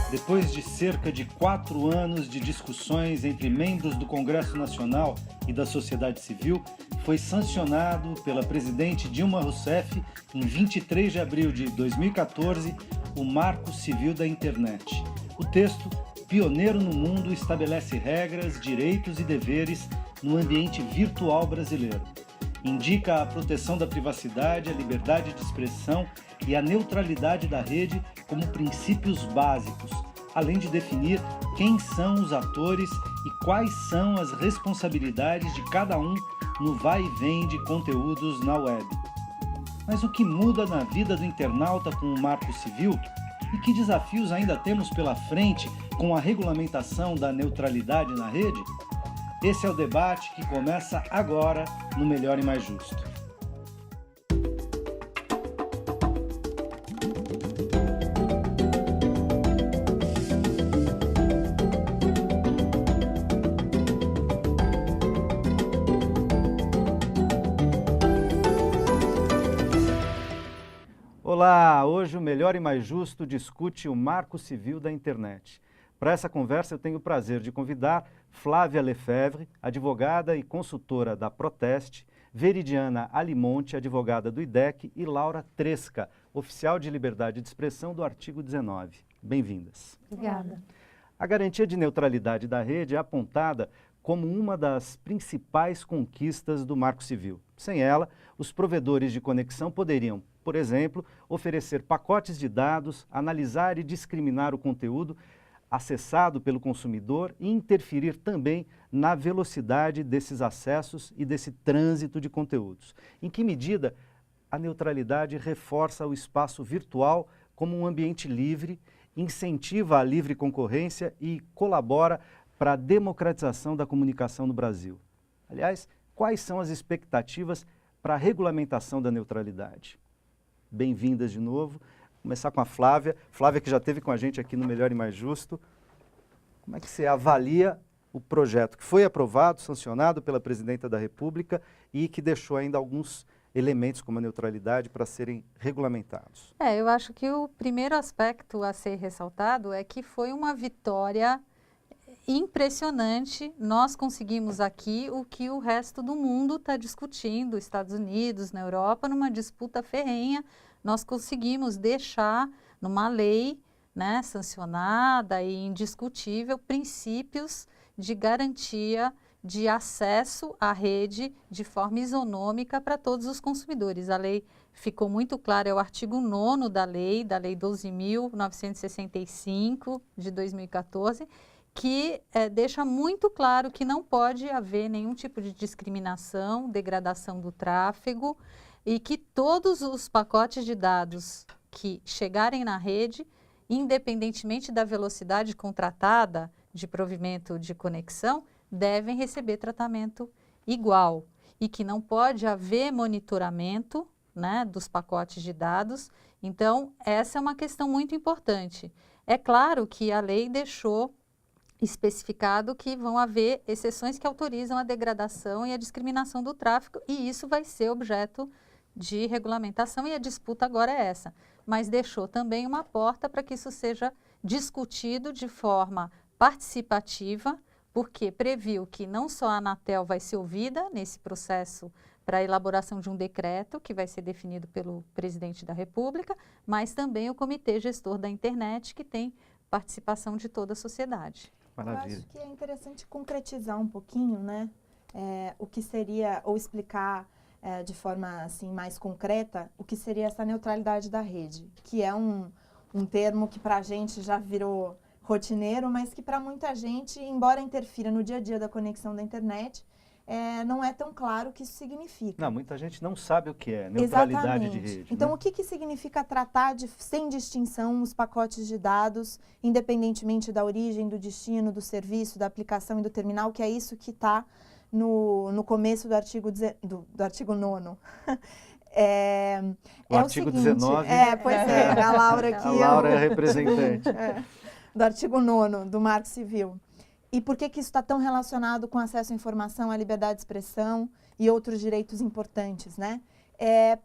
Depois de cerca de 4 anos de discussões entre membros do Congresso Nacional e da sociedade civil, foi sancionado pela presidente Dilma Rousseff, em 23 de abril de 2014, o Marco Civil da Internet. O texto, pioneiro no mundo, estabelece regras, direitos e deveres no ambiente virtual brasileiro. Indica a proteção da privacidade, a liberdade de expressão e a neutralidade da rede como princípios básicos, além de definir quem são os atores e quais são as responsabilidades de cada um no vai e vem de conteúdos na web. Mas o que muda na vida do internauta com o Marco Civil? E que desafios ainda temos pela frente com a regulamentação da neutralidade na rede? Esse é o debate que começa agora no Melhor e Mais Justo. Olá, hoje o Melhor e Mais Justo discute o Marco Civil da Internet. Para essa conversa eu tenho o prazer de convidar Flávia Lefebvre, advogada e consultora da Proteste, Veridiana Alimonte, advogada do IDEC, e Laura Tresca, oficial de liberdade de expressão do artigo 19. Bem-vindas. Obrigada. A garantia de neutralidade da rede é apontada como uma das principais conquistas do Marco Civil. Sem ela, os provedores de conexão poderiam, por exemplo, oferecer pacotes de dados, analisar e discriminar o conteúdo acessado pelo consumidor e interferir também na velocidade desses acessos e desse trânsito de conteúdos. Em que medida a neutralidade reforça o espaço virtual como um ambiente livre, incentiva a livre concorrência e colabora para a democratização da comunicação no Brasil? Aliás, quais são as expectativas para a regulamentação da neutralidade? Bem-vindas de novo. Vou começar com a Flávia. Flávia, que já esteve com a gente aqui no Melhor e Mais Justo. Como é que você avalia o projeto que foi aprovado, sancionado pela Presidenta da República e que deixou ainda alguns elementos como a neutralidade para serem regulamentados? Eu acho que o primeiro aspecto a ser ressaltado é que foi uma vitória impressionante. Nós conseguimos aqui o que o resto do mundo está discutindo, Estados Unidos, na Europa, numa disputa ferrenha. Nós conseguimos deixar numa lei, né, sancionada e indiscutível, princípios de garantia de acesso à rede de forma isonômica para todos os consumidores. A lei ficou muito clara, é o artigo 9º da lei 12.965 de 2014, que deixa muito claro que não pode haver nenhum tipo de discriminação, degradação do tráfego e que todos os pacotes de dados que chegarem na rede, independentemente da velocidade contratada de provimento de conexão, devem receber tratamento igual e que não pode haver monitoramento, né, dos pacotes de dados. Então, essa é uma questão muito importante. É claro que a lei deixou especificado que vão haver exceções que autorizam a degradação e a discriminação do tráfego, e isso vai ser objeto de regulamentação, e a disputa agora é essa. Mas deixou também uma porta para que isso seja discutido de forma participativa, porque previu que não só a Anatel vai ser ouvida nesse processo para a elaboração de um decreto que vai ser definido pelo presidente da República, mas também o Comitê Gestor da Internet, que tem participação de toda a sociedade. Maravilha. Eu acho que é interessante concretizar um pouquinho, né, o que seria, ou explicar de forma assim, mais concreta, o que seria essa neutralidade da rede, que é um termo que para a gente já virou rotineiro, mas que para muita gente, embora interfira no dia a dia da conexão da internet, não é tão claro o que isso significa. Não, muita gente não sabe o que é neutralidade Exatamente. de rede. Então, né? o que significa tratar sem distinção os pacotes de dados, independentemente da origem, do destino, do serviço, da aplicação e do terminal, que é isso que está no começo do artigo 9º. O artigo 19. Pois é, a Laura aqui. A Laura é a representante. Do artigo 9º do Marco Civil. E por que isso está tão relacionado com acesso à informação, à liberdade de expressão e outros direitos importantes, né?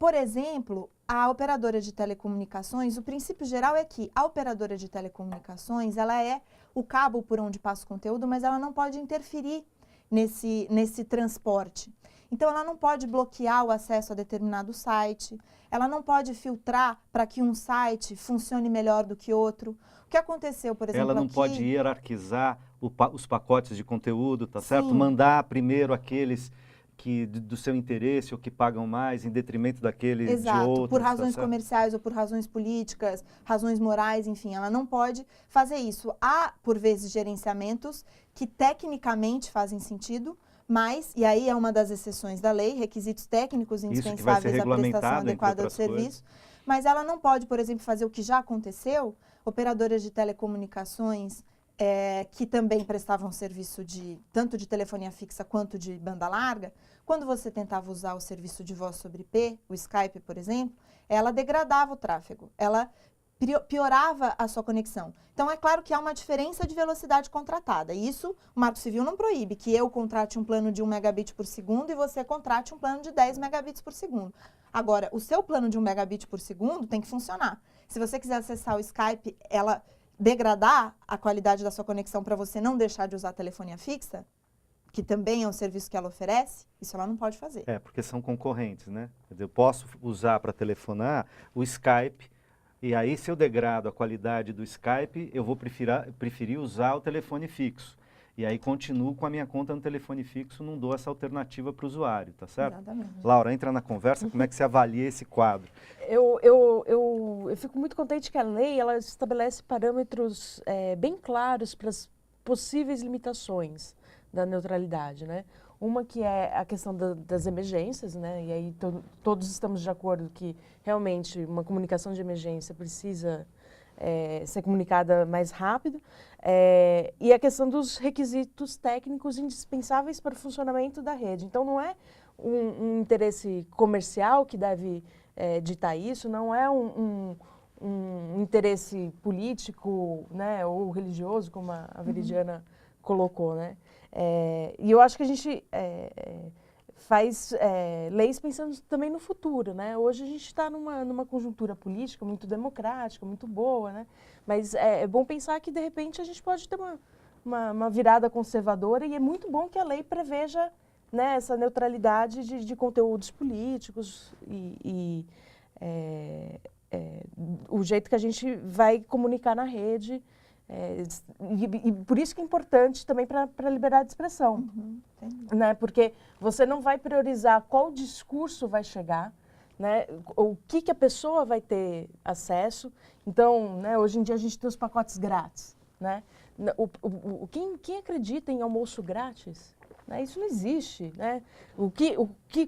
Por exemplo, a operadora de telecomunicações, o princípio geral é que a operadora de telecomunicações, ela é o cabo por onde passa o conteúdo, mas ela não pode interferir nesse transporte. Então, ela não pode bloquear o acesso a determinado site, ela não pode filtrar para que um site funcione melhor do que outro. O que aconteceu, por exemplo, Ela não aqui, pode hierarquizar os pacotes de conteúdo, tá certo? Sim. Mandar primeiro aqueles que do seu interesse ou que pagam mais, em detrimento daqueles de Exato, outros. por tá razões certo? comerciais ou por razões políticas, razões morais, enfim, ela não pode fazer isso. Há, por vezes, gerenciamentos que tecnicamente fazem sentido, mas, e aí é uma das exceções da lei, requisitos técnicos Isso que vai ser indispensáveis à prestação regulamentado, entre adequada do outras serviço, mas ela não pode, por exemplo, fazer o que já aconteceu, operadoras de telecomunicações que também prestavam serviço tanto de telefonia fixa quanto de banda larga, quando você tentava usar o serviço de voz sobre IP, o Skype, por exemplo, ela degradava o tráfego, ela piorava a sua conexão. Então, é claro que há uma diferença de velocidade contratada. E isso, o Marco Civil não proíbe que eu contrate um plano de 1 megabit por segundo e você contrate um plano de 10 megabits por segundo. Agora, o seu plano de 1 megabit por segundo tem que funcionar. Se você quiser acessar o Skype, ela degradar a qualidade da sua conexão para você não deixar de usar a telefonia fixa, que também é um serviço que ela oferece, isso ela não pode fazer. Porque são concorrentes, né? Quer dizer, eu posso usar para telefonar o Skype, e aí se eu degrado a qualidade do Skype, eu vou preferir usar o telefone fixo. E aí continuo com a minha conta no telefone fixo, não dou essa alternativa para o usuário, tá certo? Exatamente. Laura, entra na conversa, como é que você avalia esse quadro? Eu fico muito contente que a lei ela estabelece parâmetros bem claros para as possíveis limitações da neutralidade, né? Uma que é a questão das emergências, né? E aí todos estamos de acordo que realmente uma comunicação de emergência precisa ser comunicada mais rápido. E a questão dos requisitos técnicos indispensáveis para o funcionamento da rede. Então, não é um interesse comercial que deve ditar isso, não é um interesse político, né, ou religioso, como a Veridiana colocou, né? E eu acho que a gente faz leis pensando também no futuro, né? Hoje a gente está numa conjuntura política muito democrática, muito boa, né? Mas é bom pensar que, de repente, a gente pode ter uma virada conservadora e é muito bom que a lei preveja, né, essa neutralidade de conteúdos políticos e o jeito que a gente vai comunicar na rede. E por isso que é importante também para a liberdade de expressão, né? Porque você não vai priorizar qual discurso vai chegar, né? O que a pessoa vai ter acesso. Então, né, hoje em dia a gente tem os pacotes grátis, né? Quem acredita em almoço grátis? Né? Isso não existe, né?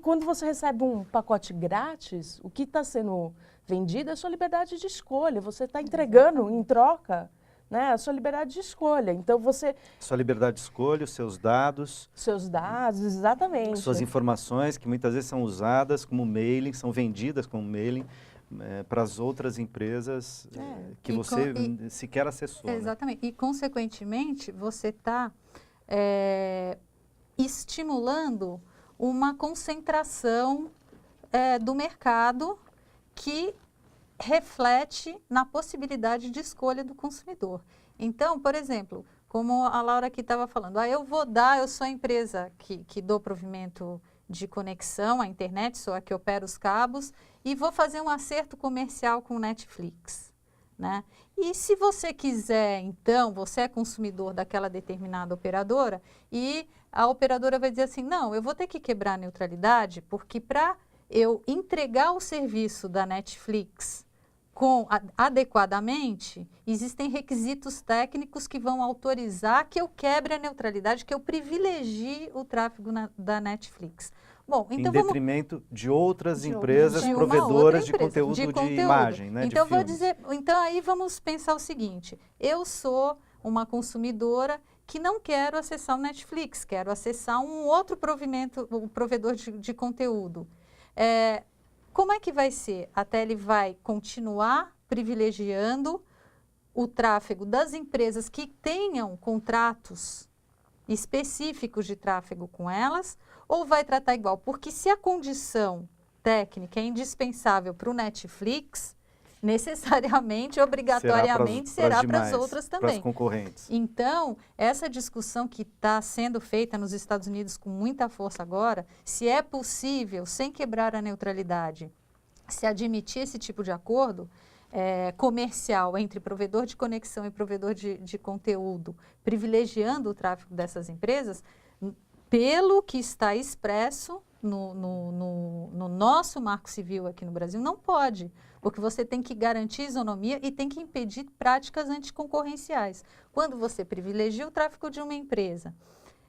Quando você recebe um pacote grátis, o que está sendo vendido é a sua liberdade de escolha. Você está entregando em troca, né, a sua liberdade de escolha. Então, Sua liberdade de escolha, os seus dados. Seus dados, exatamente. Suas informações, que muitas vezes são usadas como mailing, são vendidas como mailing para as outras empresas que você sequer acessou. Exatamente. Né? E, consequentemente, você está estimulando uma concentração do mercado que reflete na possibilidade de escolha do consumidor. Então, por exemplo, como a Laura aqui estava falando, eu sou a empresa que dou provimento de conexão à internet, sou a que opera os cabos, e vou fazer um acerto comercial com o Netflix, né? E se você quiser, então, você é consumidor daquela determinada operadora, e a operadora vai dizer assim, não, eu vou ter que quebrar a neutralidade, porque para eu entregar o serviço da Netflix adequadamente, existem requisitos técnicos que vão autorizar que eu quebre a neutralidade, que eu privilegie o tráfego da Netflix. Bom, então em detrimento de outras empresas provedoras de conteúdo de imagem, né? Então, então aí vamos pensar o seguinte, eu sou uma consumidora que não quero acessar o Netflix, quero acessar um outro provedor de conteúdo. Como é que vai ser? A Tele vai continuar privilegiando o tráfego das empresas que tenham contratos específicos de tráfego com elas, ou vai tratar igual? Porque se a condição técnica é indispensável para o Netflix, necessariamente, obrigatoriamente, será para as outras também. Para as concorrentes. Então, essa discussão que está sendo feita nos Estados Unidos com muita força agora, se é possível, sem quebrar a neutralidade, se admitir esse tipo de acordo comercial entre provedor de conexão e provedor de conteúdo, privilegiando o tráfego dessas empresas, pelo que está expresso no nosso Marco Civil aqui no Brasil, não pode, porque você tem que garantir isonomia e tem que impedir práticas anticoncorrenciais. Quando você privilegia o tráfego de uma empresa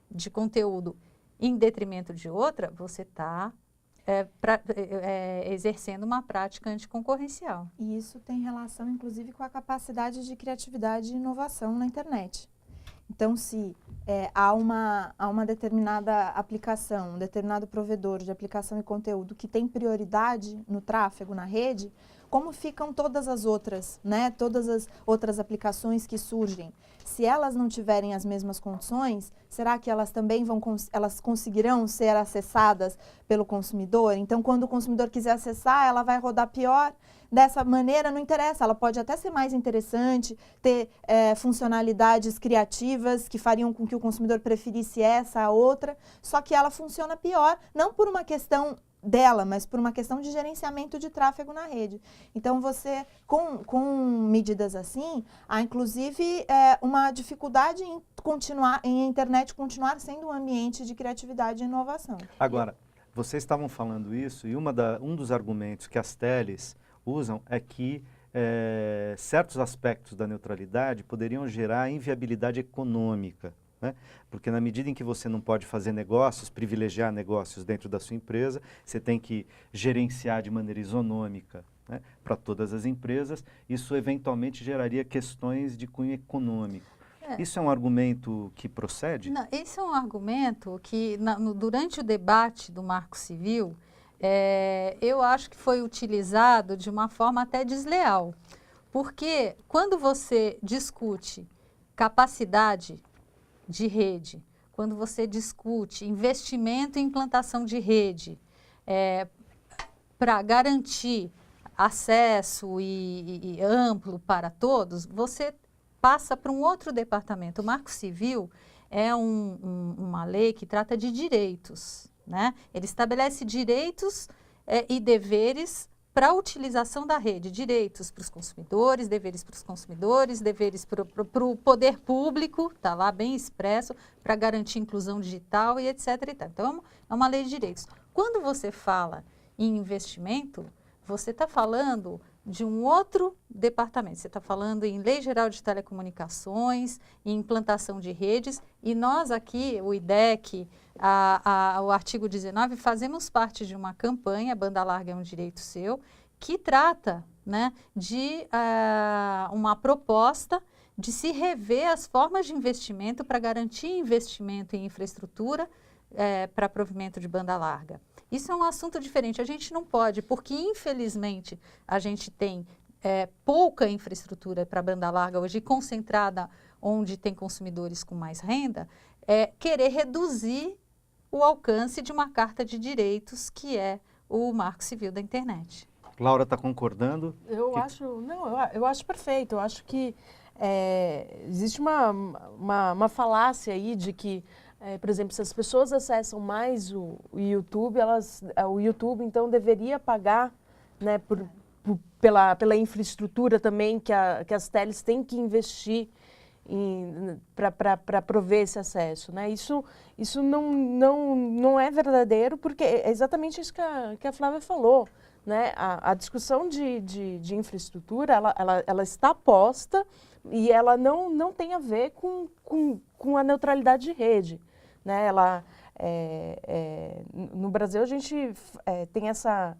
de conteúdo em detrimento de outra, você está exercendo uma prática anticoncorrencial. E isso tem relação, inclusive, com a capacidade de criatividade e inovação na internet. Então, se há uma determinada aplicação, um determinado provedor de aplicação e conteúdo que tem prioridade no tráfego, na rede, como ficam todas as outras, né? Todas as outras aplicações que surgem? Se elas não tiverem as mesmas condições, será que elas também elas conseguirão ser acessadas pelo consumidor? Então, quando o consumidor quiser acessar, ela vai rodar pior? Dessa maneira, não interessa, ela pode até ser mais interessante, ter funcionalidades criativas que fariam com que o consumidor preferisse essa a outra, só que ela funciona pior, não por uma questão dela, mas por uma questão de gerenciamento de tráfego na rede. Então, você, com medidas assim, há inclusive uma dificuldade em a internet continuar sendo um ambiente de criatividade e inovação. Agora, vocês estavam falando isso e um dos argumentos que as teles usam é que certos aspectos da neutralidade poderiam gerar inviabilidade econômica, né? Porque na medida em que você não pode fazer negócios, privilegiar negócios dentro da sua empresa, você tem que gerenciar de maneira isonômica, né, para todas as empresas, isso eventualmente geraria questões de cunho econômico. Isso é um argumento que procede? Não, esse é um argumento que, durante o debate do Marco Civil, eu acho que foi utilizado de uma forma até desleal. Porque quando você discute capacidade de rede, quando você discute investimento em implantação de rede, para garantir acesso e amplo para todos, você passa para um outro departamento. O Marco Civil é uma lei que trata de direitos, né? Ele estabelece direitos e deveres para a utilização da rede, direitos para os consumidores, deveres para o poder público, está lá bem expresso, para garantir inclusão digital e etc. e tal. Então, é uma lei de direitos. Quando você fala em investimento, você está falando de um outro departamento. Você está falando em Lei Geral de Telecomunicações, em implantação de redes, e nós aqui, o IDEC, o artigo 19, fazemos parte de uma campanha, Banda Larga é um Direito Seu, que trata, né, de uma proposta de se rever as formas de investimento para garantir investimento em infraestrutura para provimento de banda larga. Isso é um assunto diferente. A gente não pode, porque infelizmente a gente tem pouca infraestrutura para banda larga hoje, concentrada onde tem consumidores com mais renda, querer reduzir o alcance de uma carta de direitos que é o Marco Civil da Internet. Laura está concordando? Eu acho perfeito. Eu acho que existe uma falácia aí de que, por exemplo, se as pessoas acessam mais o YouTube, o YouTube então deveria pagar, né, pela infraestrutura também que as teles têm que investir para prover esse acesso, né? Isso não é verdadeiro, porque é exatamente isso que a Flávia falou, né? A discussão de infraestrutura, ela está posta e ela não tem a ver com a neutralidade de rede, né? No Brasil, a gente tem essa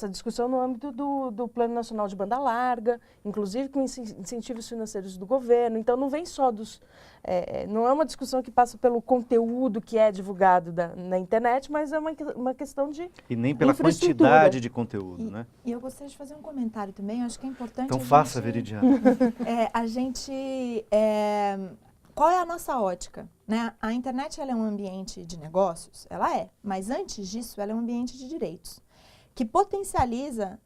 discussão no âmbito do Plano Nacional de Banda Larga, inclusive com incentivos financeiros do governo. Então, não vem só não é uma discussão que passa pelo conteúdo que é divulgado na internet, mas é uma questão de E nem pela quantidade de conteúdo, né? E eu gostaria de fazer um comentário também, acho que é importante... Então faça, Veridiana. Qual é a nossa ótica, né? A internet ela é um ambiente de negócios? Ela é, mas antes disso ela é um ambiente de direitos. que potencializa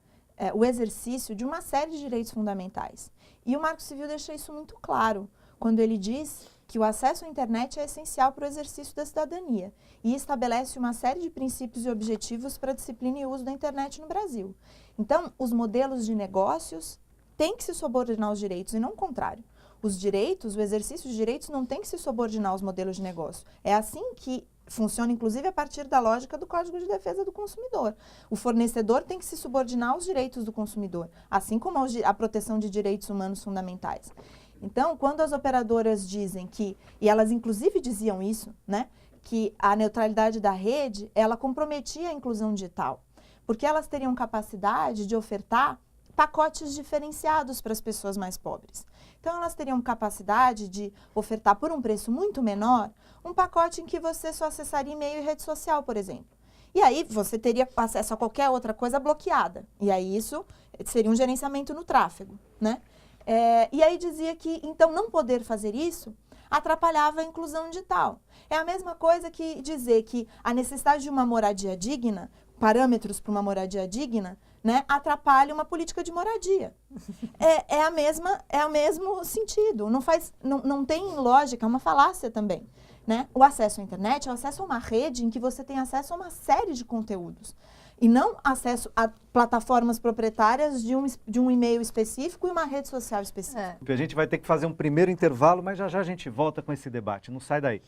o exercício de uma série de direitos fundamentais. E o Marco Civil deixa isso muito claro, quando ele diz que o acesso à internet é essencial para o exercício da cidadania e estabelece uma série de princípios e objetivos para a disciplina e uso da internet no Brasil. Então, os modelos de negócios têm que se subordinar aos direitos e não o contrário. Os direitos, o exercício de direitos não tem que se subordinar aos modelos de negócio. É assim que funciona, inclusive, a partir da lógica do Código de Defesa do Consumidor. O fornecedor tem que se subordinar aos direitos do consumidor, assim como a proteção de direitos humanos fundamentais. Então, quando as operadoras dizem que, e elas inclusive diziam isso, né, que a neutralidade da rede, ela comprometia a inclusão digital, porque elas teriam capacidade de ofertar pacotes diferenciados para as pessoas mais pobres. Então, elas teriam capacidade de ofertar por um preço muito menor um pacote em que você só acessaria e-mail e rede social, por exemplo. E aí, você teria acesso a qualquer outra coisa bloqueada. E aí, isso seria um gerenciamento no tráfego, né? E aí dizia que, então, não poder fazer isso atrapalhava a inclusão digital. É a mesma coisa que dizer que a necessidade de uma moradia digna, parâmetros para uma moradia digna, né, atrapalha uma política de moradia. É o mesmo sentido, não tem lógica, é uma falácia também. Né? O acesso à internet é o acesso a uma rede em que você tem acesso a uma série de conteúdos. E não acesso a plataformas proprietárias de um e-mail específico e uma rede social específica. A gente vai ter que fazer um primeiro intervalo, mas já já a gente volta com esse debate. Não sai daí.